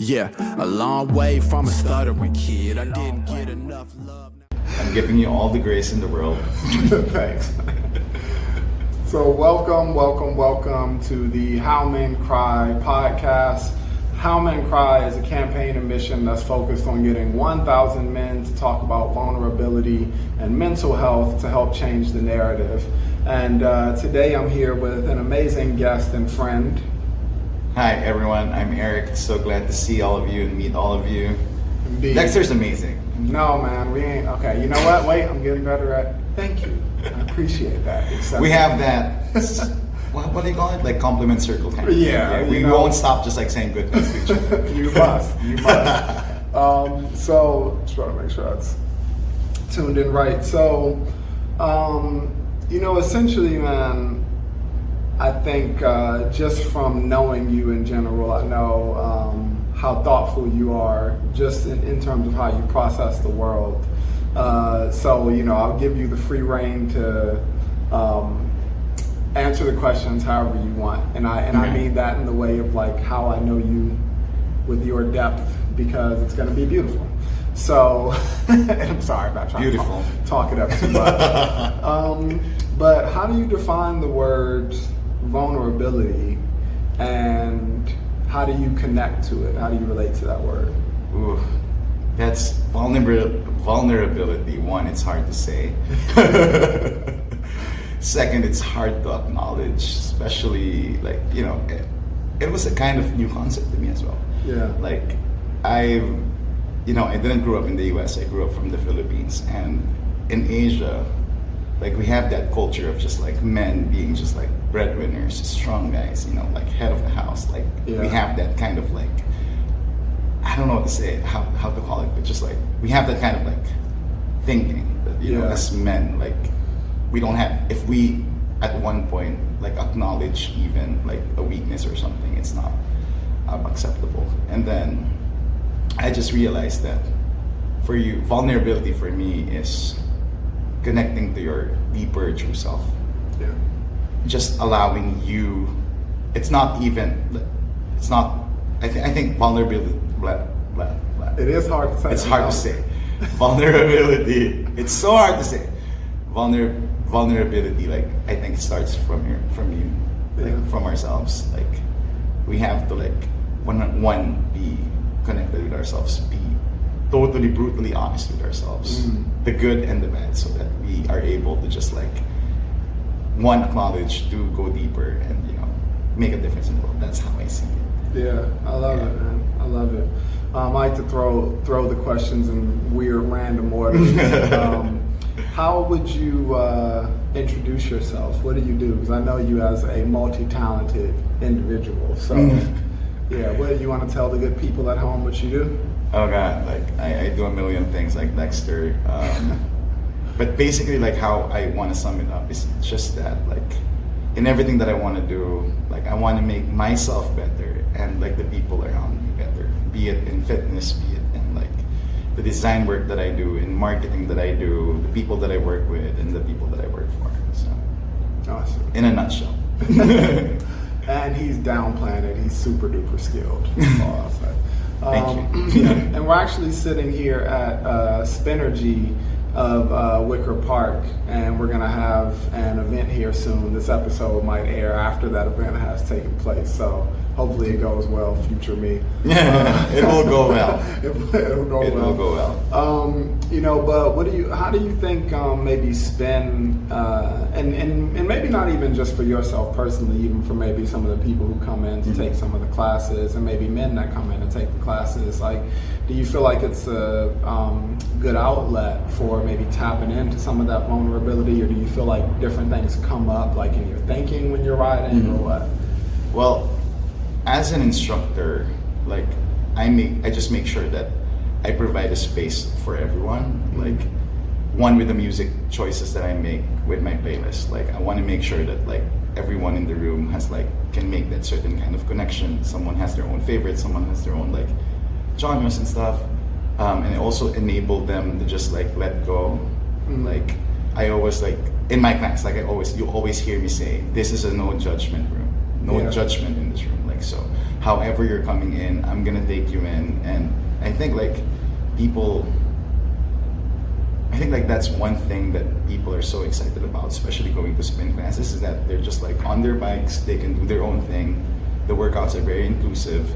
Yeah, a long way from a stuttering kid. I didn't get enough love. I'm giving you all the grace in the world. Thanks. So welcome to the How Men Cry podcast. How Men Cry is a campaign and mission that's focused on getting 1,000 men to talk about vulnerability and mental health to help change the narrative. And today I'm here with an amazing guest and friend. Hi everyone, I'm Eric. So glad to see all of you and meet all of you. Indeed. Dexter's amazing. No man, we ain't. Okay, you know what? Wait, I'm getting better at. Thank you. I appreciate that. We have that. What do you call it? Like compliment circle kind of thing. Yeah. We won't stop just like saying good things to each other. You must. So just trying to make sure that's tuned in right. So, essentially, man, I think just from knowing you in general, I know how thoughtful you are just in terms of how you process the world. So, I'll give you the free rein to answer the questions however you want. And I mean that in the way of like how I know you with your depth, because it's going to be beautiful. So, and I'm sorry about trying to talk it up too much. But how do you define the word vulnerability, and how do you connect to it? How do you relate to that word? Ooh, that's vulnerability. One, it's hard to say. Second, it's hard to acknowledge, especially like, it was a kind of new concept to me as well. Yeah. Like I didn't grow up in the US, I grew up from the Philippines, and in Asia, like we have that culture of just like men being just like breadwinners, strong guys, like head of the house. Like we have that kind of like, I don't know what to say, how to call it, but just like we have that kind of like thinking that as men, like we don't have, if we at one point like acknowledge even like a weakness or something, it's not acceptable. And then I just realized that for you, vulnerability for me is connecting to your deeper true self. Yeah. Just allowing you, I think vulnerability, It is hard to say. It's hard to say. Vulnerability, it's so hard to say. Vulnerability, like I think it starts from you, like from ourselves. Like we have to like one be connected with ourselves, be totally brutally honest with ourselves, the good and the bad, so that we are able to just like acknowledge, to go deeper, and make a difference in the world. That's how I see it. Yeah, I love it, man. I love it. I like to throw the questions in weird random order. How would you introduce yourself? What do you do? Because I know you as a multi-talented individual. So, what do you want to tell the good people at home what you do? Oh God, like I do a million things like Dexter. But basically, like how I want to sum it up is just that, like in everything that I want to do, like I want to make myself better and like the people around me better. Be it in fitness, be it in like the design work that I do, in marketing that I do, the people that I work with, and the people that I work for. So, awesome. In a nutshell. And he's downplaying it. He's super duper skilled. That's all I'll say. Thank you. And we're actually sitting here at Spinergy of Wicker Park, and we're going to have an event here soon. This episode might air after that event has taken place, so hopefully it goes well, future me. It will go well. It'll go well. But how do you think maybe spend, and maybe not even just for yourself personally, even for maybe some of the people who come in to take some of the classes, and maybe men that come in to take the classes, like, do you feel like it's a good outlet for maybe tapping into some of that vulnerability, or do you feel like different things come up like in your thinking when you're riding, or what? Well, as an instructor, like I just make sure that I provide a space for everyone. Like one, with the music choices that I make with my playlist, like I want to make sure that like everyone in the room has like can make that certain kind of connection. Someone has their own favorites, someone has their own like genres and stuff, and I also enable them to just like let go. Like I always like in my class, like you always hear me say, this is a no judgment room, no judgment in this room. Like so, however you're coming in, I'm gonna take you in. And I think like that's one thing that people are so excited about, especially going to spin classes, is that they're just like on their bikes, they can do their own thing. The workouts are very inclusive,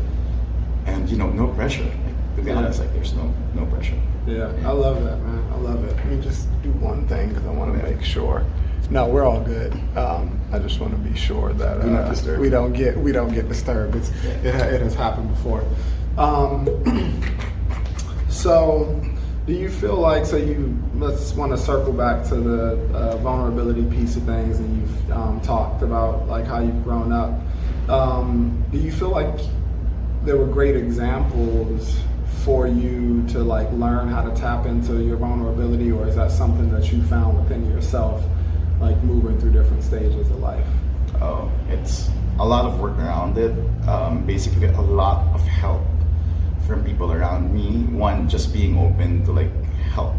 and no pressure. Like, to be honest, like there's no pressure. Yeah, I love that, man. I love it. Let me just do one thing because I want to make sure. No, we're all good. I just want to be sure that we don't get disturbed. It has happened before. So, do you feel like let's want to circle back to the vulnerability piece of things, and you've talked about like how you've grown up. Do you feel like there were great examples for you to like learn how to tap into your vulnerability, or is that something that you found within yourself, like moving through different stages of life? Oh, it's a lot of work around it. Basically, a lot of help from people around me. One, just being open to like help,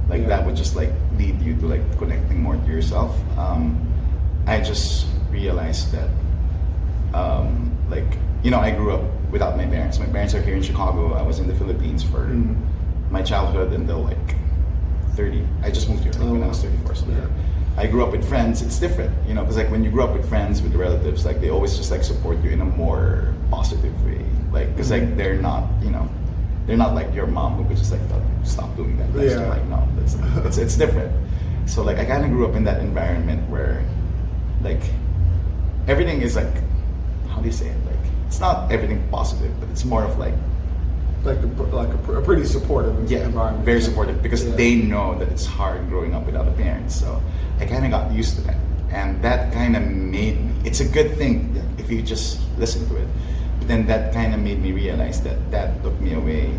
like that would just like lead you to like connecting more to yourself. I just realized that I grew up without my parents. My parents are here in Chicago. I was in the Philippines for my childhood until like 30. I just moved here when I was 34. So I grew up with friends. It's different, because like when you grow up with friends, with relatives, like they always just like support you in a more positive way. Like, because like they're not like your mom who could just like tell you, stop doing that. They're like, no, it's different. So like I kind of grew up in that environment where like everything is like, how do you say it? Like it's not everything positive, but it's more of like a pretty supportive environment. Very supportive, because they know that it's hard growing up without a parent. So I kind of got used to that, and that kind of made me. It's a good thing if you just listen to it. But then that kind of made me realize that took me away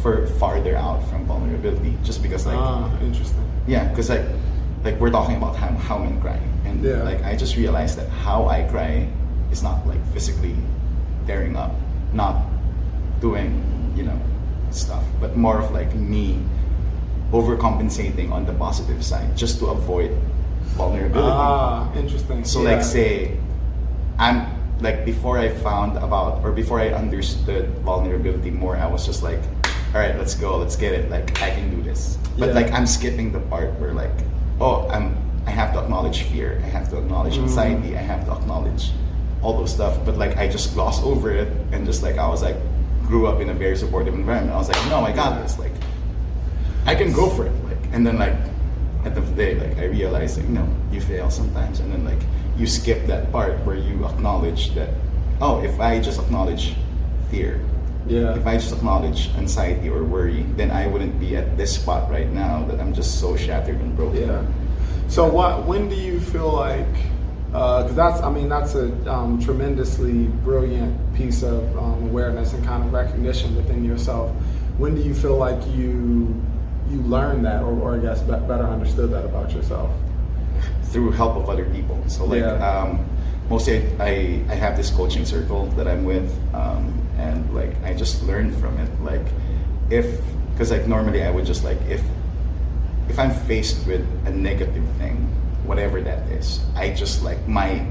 farther out from vulnerability, just because like interesting. Yeah, because like we're talking about how men cry, and like I just realized that how I cry is not like physically tearing up, not doing stuff, but more of like me overcompensating on the positive side just to avoid vulnerability. Interesting. So like say I'm like before I understood vulnerability more, I was just like, all right, let's go, let's get it, like I can do this. But like I'm skipping the part where like, I have to acknowledge fear, I have to acknowledge anxiety, I have to acknowledge all those stuff. But like I just glossed over it, and just like I was like grew up in a very supportive environment. I was like, no, I got this, like I can go for it. Like, and then like at the end of the day, like I realized like, you fail sometimes, and then like you skip that part where you acknowledge that, if I just acknowledge fear, if I just acknowledge anxiety or worry, then I wouldn't be at this spot right now that I'm just so shattered and broken. So when do you feel like, because that's a tremendously brilliant piece of awareness and kind of recognition within yourself. When do you feel like you learned that, or I guess better understood that about yourself? Through help of other people. So like mostly I have this coaching circle that I'm with, and like I just learned from it. Like because like normally I would just like if I'm faced with a negative thing, whatever that is, I just like my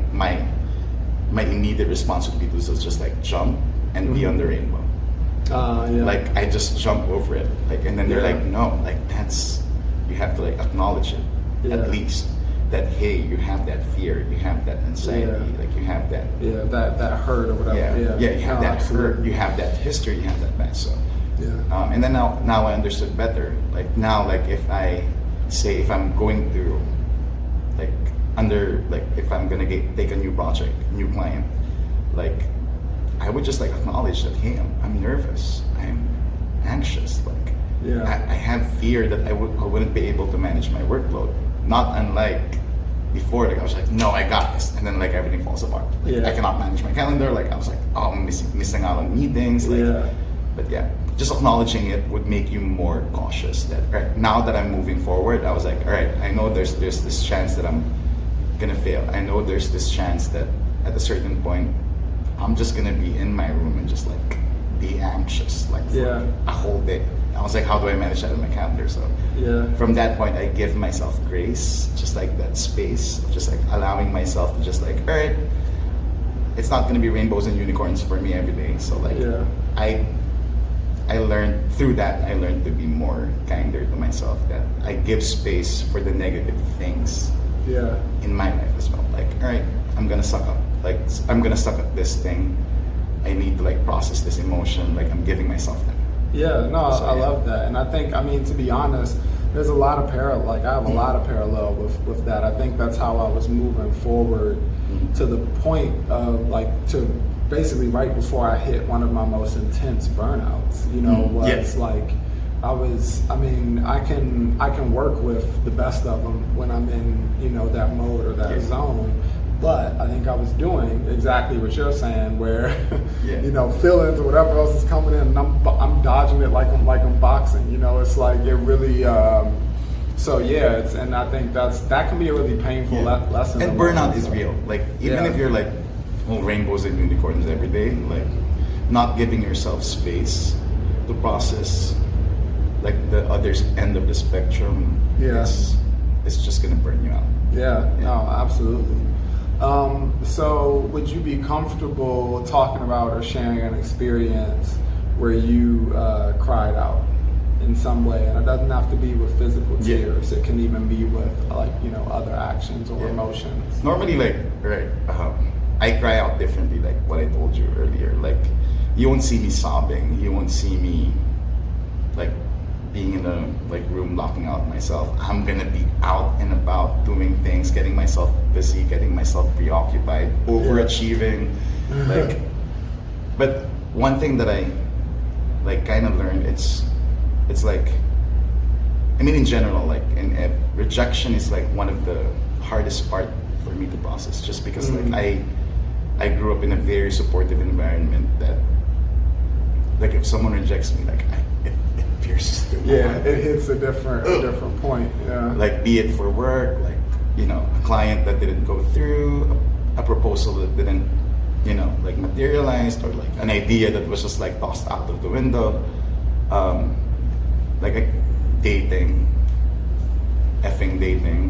immediate response would be to just like jump and be on the rainbow. Like I just jump over it, like, and then they're like, no, like you have to like acknowledge it at least, that hey, you have that fear, you have that anxiety, like you have that that hurt or whatever. You have that hurt, you have that history, you have that past. So and then now I understood better. Like now, like if I'm going through if I'm gonna take a new project, new client, like I would just like acknowledge that, hey, I'm nervous, I'm anxious, like I have fear that I wouldn't be able to manage my workload. Not unlike before, like I was like, no, I got this, and then like everything falls apart. Like, I cannot manage my calendar. Like I was like, I'm missing out on meetings. Like, but just acknowledging it would make you more cautious. That right now that I'm moving forward, I was like, all right, I know there's this chance that I'm gonna fail. I know there's this chance that at a certain point I'm just gonna be in my room and just like be anxious like for a whole day. I was like, how do I manage that in my calendar? So from that point, I give myself grace, just like that space of just like allowing myself to just like, all right, it's not gonna be rainbows and unicorns for me every day. So like, Yeah. I learned through that. I learned to be more kinder to myself. That I give space for the negative things Yeah. in my life as well. Like, all right, I'm gonna suck up. Like, I'm gonna suck at this thing. I need to like process this emotion. Like, I'm giving myself that. Yeah, no, So, I yeah. love that, and I think, I mean, to be honest, there's a lot of like I have a lot of parallel with that. I think that's how I was moving forward to the point of like to basically right before I hit one of my most intense burnouts. You know, was Yes. like I mean, I can work with the best of them when I'm in, you know, that mode or that Yeah. zone. But I think I was doing exactly what you're saying, where Yeah. you know, feelings or whatever else is coming in, and I'm dodging it like I'm boxing. You know, it's like it really. So yeah, and I think that can be a really painful lesson. And to burnout learn, is so. real. Like, even Yeah. if you're like, well, rainbows and unicorns every day, like, not giving yourself space to process, like the other end of the spectrum, Yeah. it's just gonna burn you out. Yeah, Yeah. no, absolutely. So would you be comfortable talking about or sharing an experience where you cried out in some way? And it doesn't have to be with physical Yeah. tears. It can even be with like, you know, other actions or Yeah. emotions. Normally, like, right, I cry out differently, like what I told you earlier. Like, you won't see me sobbing. You won't see me, like, being in a like room locking out myself. I'm gonna be out and about doing things, getting myself busy, getting myself preoccupied, overachieving. Like, but one thing that I like kind of learned, it's like, I mean, in general, like, rejection is like one of the hardest part for me to process, just because like I grew up in a very supportive environment that, like, if someone rejects me, like it pierces through my Yeah, heart. it hits a different point. Yeah. Like, be it for work, like, you know, a client that didn't go through, a proposal that didn't, you know, like materialize, or like an idea that was just like tossed out of the window, like dating, effing dating.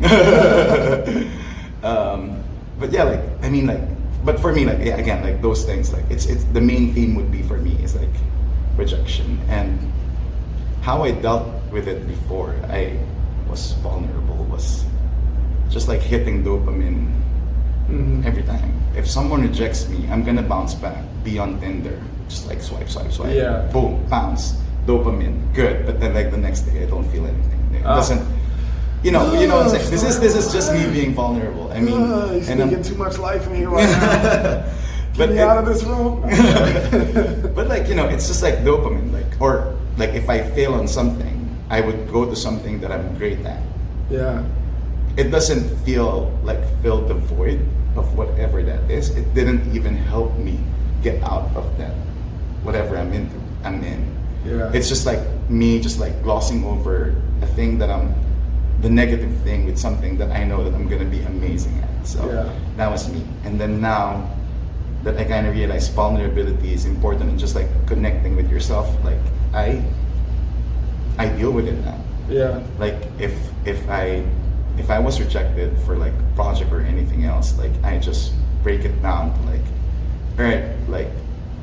But yeah, like, I mean, like, but for me, like, yeah, again, like those things, like it's the main theme would be for me is like rejection, and how I dealt with it before I was vulnerable was just like hitting dopamine every time. If someone rejects me, I'm gonna bounce back, be on Tinder, just like swipe, Yeah. boom, bounce, dopamine, good. But then like the next day, I don't feel anything. It doesn't, you know what I'm saying? This is just me being vulnerable. I mean, You're and I'm, speaking too much life in here right now. Get me out of this room. but like, you know, it's just like dopamine, like, or like if I fail on something, I would go to something that I'm great at. Yeah. It doesn't feel like fill the void of whatever that is. It didn't even help me get out of that, whatever I'm in. Yeah. It's just like me just like glossing over a thing that the negative thing with something that I know that I'm gonna be amazing at. So Yeah. that was me. And then now that I kind of realize vulnerability is important and just like connecting with yourself, like I deal with it now. Yeah. Like if I was rejected for like project or anything else, like I just break it down to like, all right, like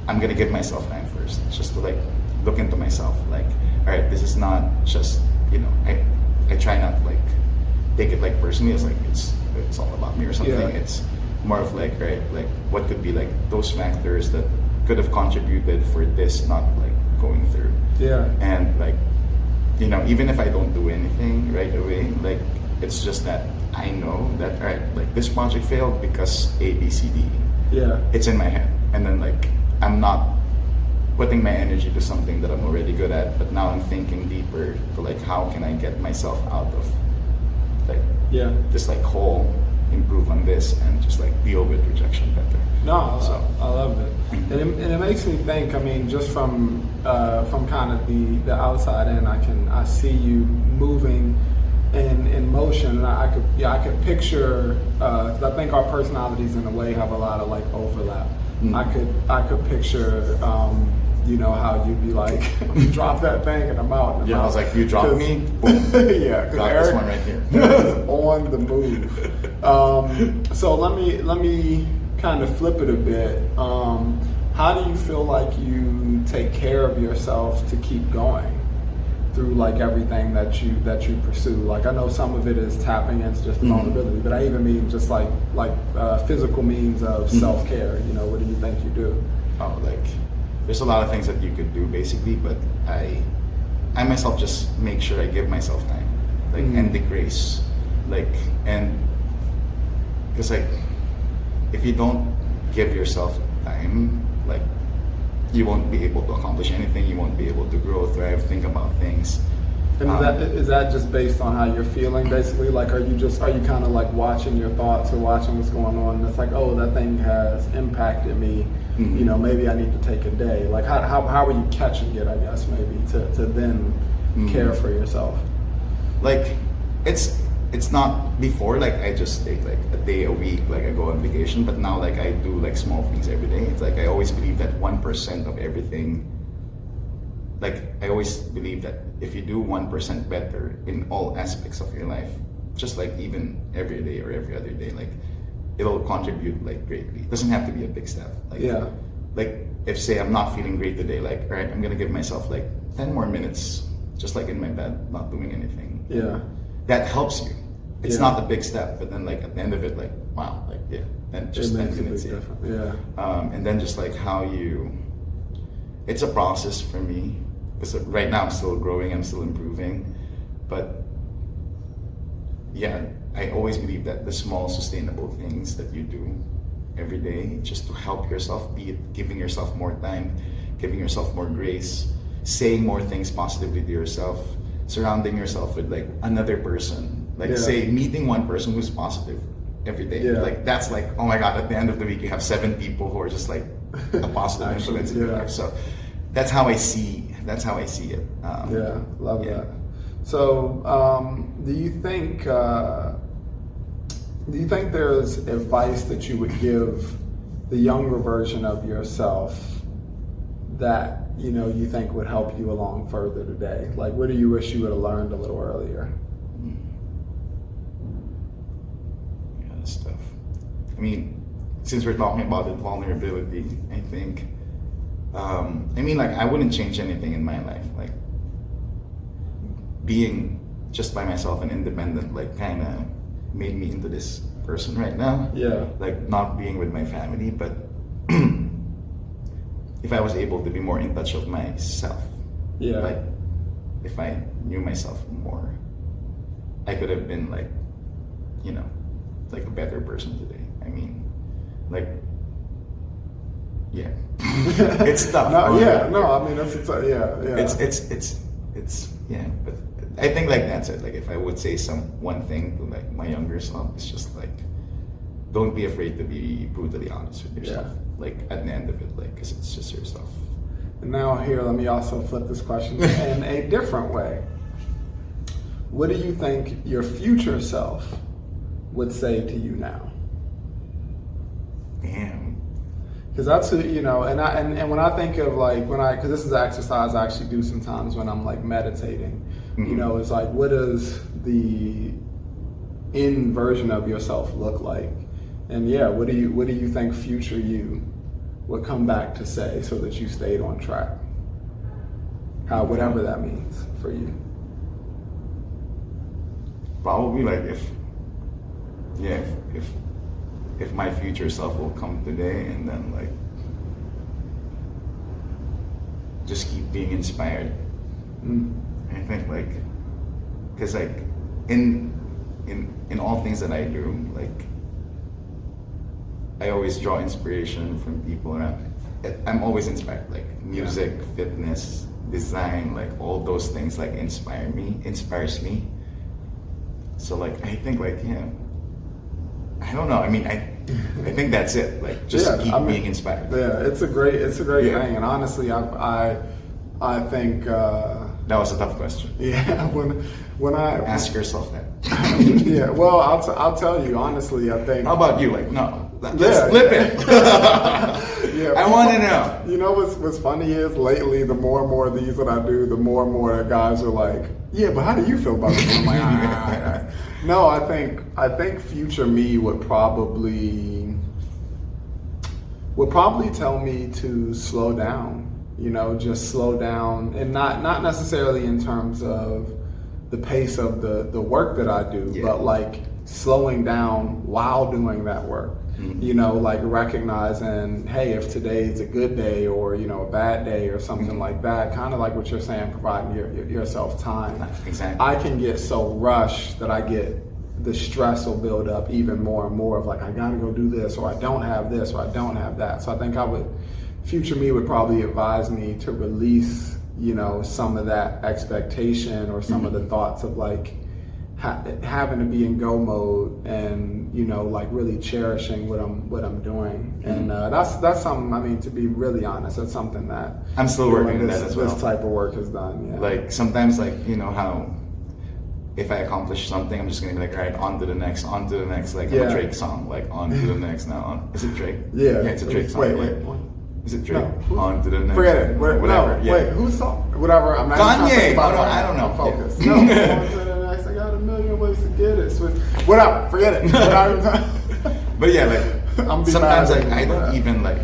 I'm gonna give myself time first, just to like look into myself. Like, all right, this is not just, you know, I try not to like take it like personally as like it's all about me or something. Yeah. It's more of like, right, like what could be like those factors that could have contributed for this not like going through. Yeah. And like, you know, even if I don't do anything right away, like it's just that I know that, all right, like this project failed because A, B, C, D. Yeah. It's in my head. And then like, I'm not putting my energy to something that I'm already good at, but now I'm thinking deeper to like, how can I get myself out of like Yeah. this like hole, improve on this, and just like deal with rejection better. No, So- I love it. And it makes me think, I mean, just from kind of the outside in, I see you moving in motion, and I could picture, 'cause I think our personalities in a way have a lot of like overlap. I could picture, you know, how you'd be like, drop that thing and I'm out. And I'm Yeah, I out. was like, you drop 'Cause- me, boom. Yeah, because Got Eric this one right here. is on the move. So let me kind of flip it a bit, how do you feel like you take care of yourself to keep going through like everything that you pursue? Like I know some of it is tapping into just the vulnerability, but I even mean just like physical means of self-care. You know, what do you think you do? Oh, like there's a lot of things that you could do basically, but I myself just make sure I give myself time, like and the grace, like, and because like if you don't give yourself time, like you won't be able to accomplish anything. You won't be able to grow, thrive, think about things. And is that just based on how you're feeling, basically? Like, are you kind of like watching your thoughts or watching what's going on? And it's like, oh, that thing has impacted me. You know, maybe I need to take a day. Like, how are you catching it? I guess maybe to then care for yourself. Like, it's not before, like I just take like a day a week, like I go on vacation, but now like I do like small things every day. It's like I always believe that 1% of everything, like I always believe that if you do 1% better in all aspects of your life, just like even every day or every other day, like it'll contribute like greatly. It doesn't have to be a big step. Like, like if say I'm not feeling great today, like all right, I'm gonna give myself like 10 more minutes just like in my bed, not doing anything. That helps you. It's not a big step, but then like at the end of it, like wow, like then just 10 minutes. And then just like how you, it's a process for me. Because right now I'm still growing, I'm still improving, but yeah, I always believe that the small sustainable things that you do every day just to help yourself, be it giving yourself more time, giving yourself more grace, saying more things positively to yourself, surrounding yourself with like another person, like say meeting one person who's positive every day. Like that's like, oh my God, at the end of the week you have 7 people who are just like a positive influence in your life. So that's how I see it. Love that. So do you think there's advice that you would give the younger version of yourself that you think would help you along further today? Like, what do you wish you would have learned a little earlier? Yeah, that's tough. I mean, since we're talking about the vulnerability, I think, I mean, like, I wouldn't change anything in my life. Like, being just by myself and independent, like, kind of made me into this person right now. Like, not being with my family, but if I was able to be more in touch with myself, like, if I knew myself more, I could have been like, like a better person today. I mean, like, it's tough. I mean, it's but I think like that's it. Like if I would say one thing to like my younger self, it's just like, don't be afraid to be brutally honest with yourself. Like at the end of it, like, cause it's just yourself. And now here, let me also flip this question in a different way. What do you think your future self would say to you now? Damn. Because that's and when I think of like because this is an exercise I actually do sometimes when I'm like meditating. It's like, what does the end version of yourself look like? And what do you think future you would come back to say so that you stayed on track? Whatever that means for you. Probably like if my future self will come today and then like just keep being inspired. I think like, cause like in all things that I do, like I always draw inspiration from people around. I'm always inspired, like music, fitness, design, like all those things like inspires me. So like I think like I don't know. I mean I think that's it. Like just keep being inspired. Yeah, it's a great thing. And honestly, I think that was a tough question. Yeah, when I ask yourself that. Yeah, well, I'll tell you honestly. I think. How about you? Like no, let's flip it. I want to know. You know what's funny is lately the more and more of these that I do, the more and more that guys are like, yeah, but how do you feel about this? I'm like, No, I think future me would probably would probably tell me to slow down. You know, just slow down, and not necessarily in terms of the pace of the work that I do, but like slowing down while doing that work. You know, like recognizing, hey, if today is a good day or, you know, a bad day or something like that, kind of like what you're saying, providing yourself time. Exactly. I can get so rushed that I get, the stress will build up even more and more of like, I gotta go do this, or I don't have this, or I don't have that. So I think future me would probably advise me to release, you know, some of that expectation or some of the thoughts of like, having to be in go mode and, you know, like really cherishing what I'm doing. And that's something, I mean, to be really honest, that's something that I'm still working on that as well. This type of work has done. Yeah. Like sometimes, like, you know how if I accomplish something, I'm just gonna be like, all right, on to the next, like a Drake song, like on to the next now. Is it Drake? Yeah, it's a Drake song. Wait. Is it Drake? No, on to the next. Forget it. Whatever. No, wait, whose song? Whatever. I'm not Kanye. I don't know. Focus. No, on to the next. I got a million ways to get it. Whatever. Forget it. But yeah, like sometimes like I don't even like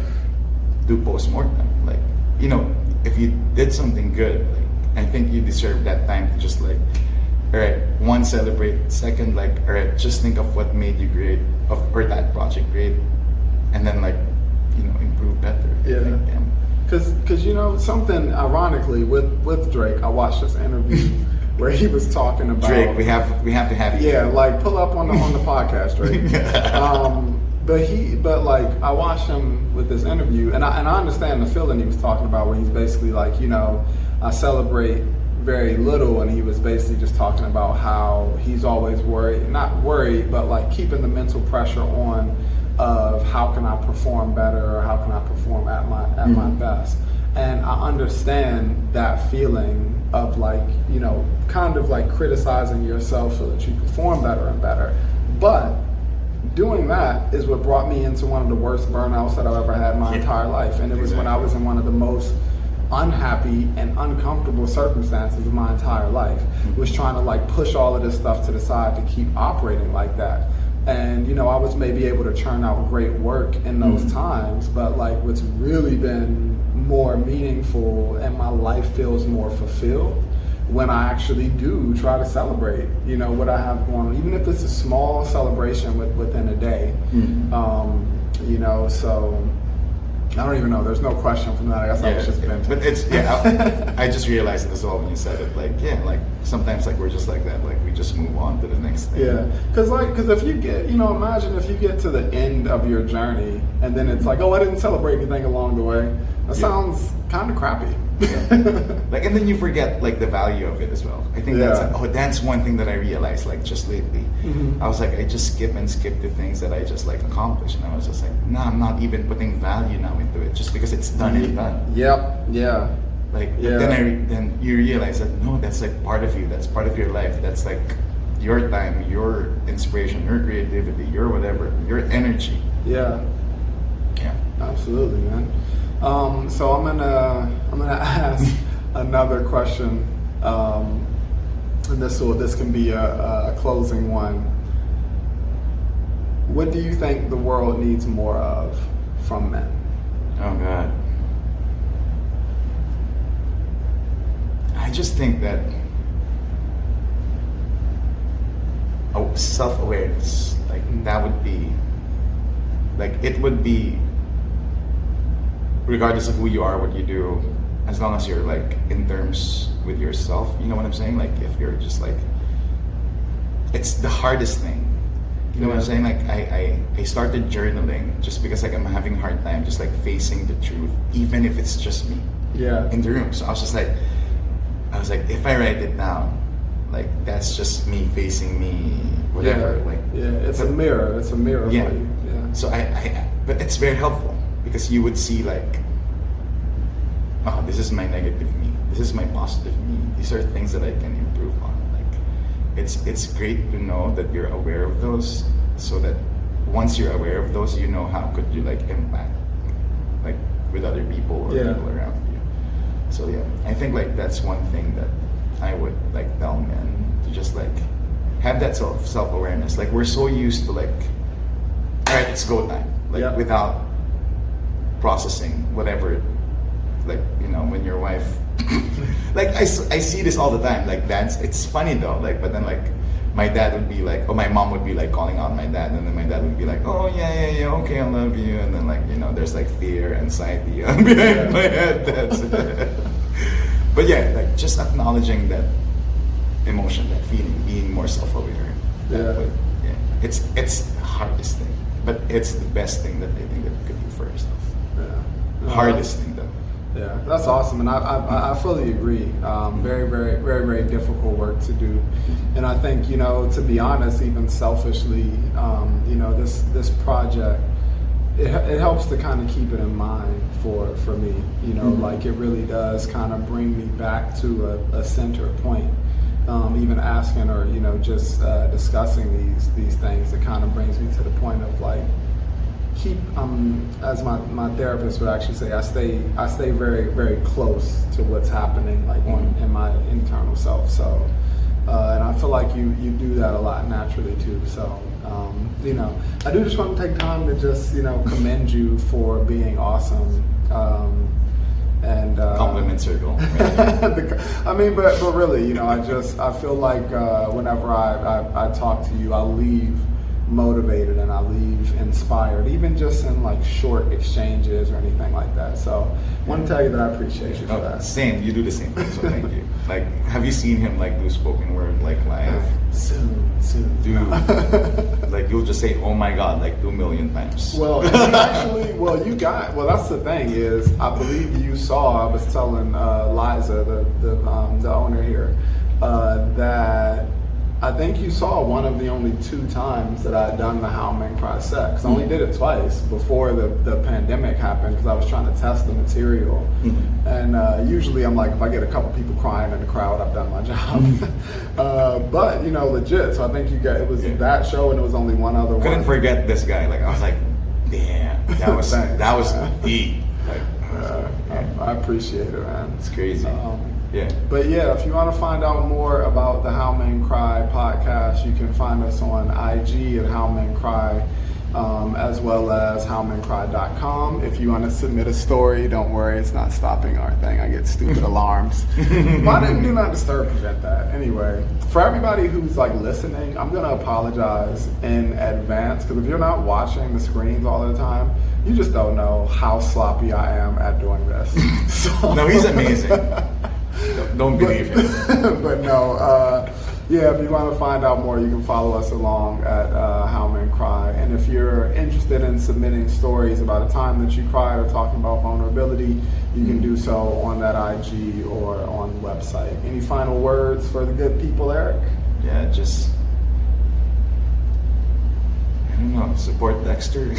do postmortem. Like, you know, if you did something good, like I think you deserve that time to just like, all right, one, celebrate. Second, like, all right, just think of what made you great, or that project great, and then like, you know, improve better. Yeah. Because you know, something ironically with Drake, I watched this interview where he was talking about Drake. We have to have you. Yeah, like pull up on the podcast, Drake. But like I watched him with this interview, and I understand the feeling he was talking about, where he's basically like, you know, I celebrate very little, and he was basically just talking about how he's always not worried, but like keeping the mental pressure on of how can I perform better, or how can I perform at my best. And I understand that feeling of like, you know, kind of like criticizing yourself so that you perform better and better. But doing that is what brought me into one of the worst burnouts that I've ever had in my entire life. And it was when I was in one of the most unhappy and uncomfortable circumstances of my entire life, was trying to like push all of this stuff to the side to keep operating like that. And, you know, I was maybe able to churn out great work in those times, but like what's really been more meaningful and my life feels more fulfilled when I actually do try to celebrate, you know, what I have going on, even if it's a small celebration within a day. You know, so I don't even know. There's no question from that. I guess I was just venting. But it's I just realized it as well when you said it. Like, yeah, like sometimes like we're just like that. Like we just move on to the next thing. Yeah, because if you get, you know, imagine if you get to the end of your journey and then it's like, oh, I didn't celebrate anything along the way. That sounds kind of crappy. Like, and then you forget like the value of it as well. I think that's one thing that I realized like just lately. I was like, I just skip the things that I just like accomplished, and I was just like, no, I'm not even putting value now into it just because it's done and done. Yep. Yeah. Like then you realize that no, that's like part of you. That's part of your life. That's like your time, your inspiration, your creativity, your whatever, your energy. Yeah. Absolutely, man. So I'm gonna ask another question, and this can be a closing one. What do you think the world needs more of from men? Oh God. I just think that self-awareness, like that would be, like it would be, regardless of who you are, what you do, as long as you're like in terms with yourself, you know what I'm saying? Like if you're just like, it's the hardest thing. You know what I'm saying? Like I started journaling just because like I'm having a hard time just like facing the truth, even if it's just me. In the room. So I was like, if I write it down, like that's just me facing me, whatever. It's a mirror. It's a mirror for you. So but it's very helpful because you would see like, oh, this is my negative me. This is my positive me. These are things that I can improve on. It's great to know that you're aware of those, so that once you're aware of those, you know how could you like impact like with other people or people around you. So I think like that's one thing that I would like tell men to just like have that self-awareness. Like we're so used to like, all right, it's go time, like without processing whatever, like, you know, when your wife, like I see this all the time, like it's funny though, like, but then like my dad would be like, or my mom would be like calling out my dad, and then my dad would be like, oh yeah, okay, I love you, and then like, you know, there's like fear, anxiety behind my head. But yeah, like just acknowledging that emotion, that feeling, being more self-aware. Yeah. But yeah, it's the hardest thing, but it's the best thing that I think that we could do for ourselves. Yeah. Hardest thing though. Yeah, that's awesome, and I fully agree. Very, very, very, very difficult work to do, and I think, you know, to be honest, even selfishly, you know, this project, it helps to kind of keep it in mind for me. You know, like it really does kind of bring me back to a center point. Even asking or, you know, just discussing these things, it kind of brings me to the point of like, keep as my therapist would actually say, I stay very, very close to what's happening like in my internal self. So and I feel like you do that a lot naturally too. So you know, I do just want to take time to just, you know, commend you for being awesome. And compliments are going. I mean, but really, you know, I feel like whenever I talk to you, I leave motivated and I leave inspired, even just in like short exchanges or anything like that. So I want to tell you that I appreciate you for that. Same, you do the same thing, so thank you. Like, have you seen him like do spoken word like live? Soon. Dude, like you'll just say, oh my God, like 2 million times. Well, actually, that's the thing is, I believe you saw, I was telling Liza, the owner here, that I think you saw one of the only 2 times that I had done the How Men Cry set. I only did it twice before the pandemic happened, because I was trying to test the material. And usually I'm like, if I get a couple people crying in the crowd, I've done my job. But, you know, legit. So I think it was that show, and it was only one other one. Couldn't forget this guy. Like I was like, damn, that was deep. Like, I appreciate it, man. It's crazy. Yeah. But yeah, if you want to find out more about the How Men Cry podcast, you can find us on IG at How Men Cry, as well as howmencry.com. If you want to submit a story, don't worry, it's not stopping our thing. I get stupid alarms. Why didn't do not disturb prevent that? Anyway, for everybody who's like listening, I'm gonna apologize in advance, because if you're not watching the screens all the time, you just don't know how sloppy I am at doing this. No, he's amazing. Don't believe him. But no, yeah, if you want to find out more, you can follow us along at How Men Cry. And if you're interested in submitting stories about a time that you cried or talking about vulnerability, you can do so on that IG or on the website. Any final words for the good people, Eric? Yeah, just, I don't know, support Dxtr.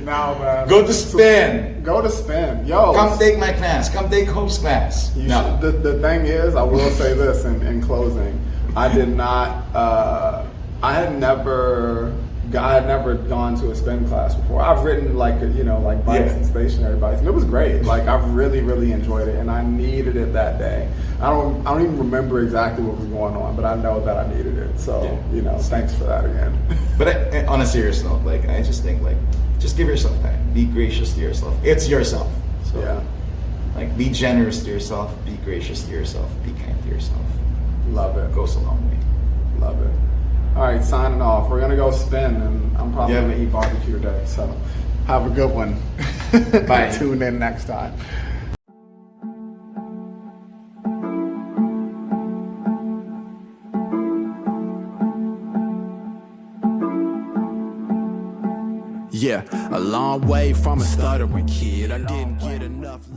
No, man. Go to Spin. Go to Spin. Yo. Come take my class. Come take Hope's class. No. The thing is, I will say this in closing. I did not, I had never gone to a spin class before. I've ridden like bikes and stationary bikes, and it was great. Like I really, really enjoyed it, and I needed it that day. I don't even remember exactly what was going on, but I know that I needed it. So thanks for that again. But on a serious note, like I just think, like, just give yourself time. Be gracious to yourself. It's yourself. So yeah. Like, be generous to yourself. Be gracious to yourself. Be kind to yourself. Love it. It goes a long way. Love it. All right, signing off. We're gonna go spin, and I'm probably gonna eat barbecue today. So, have a good one. Bye. Tune in next time. Yeah, a long way from a stuttering kid. I didn't get enough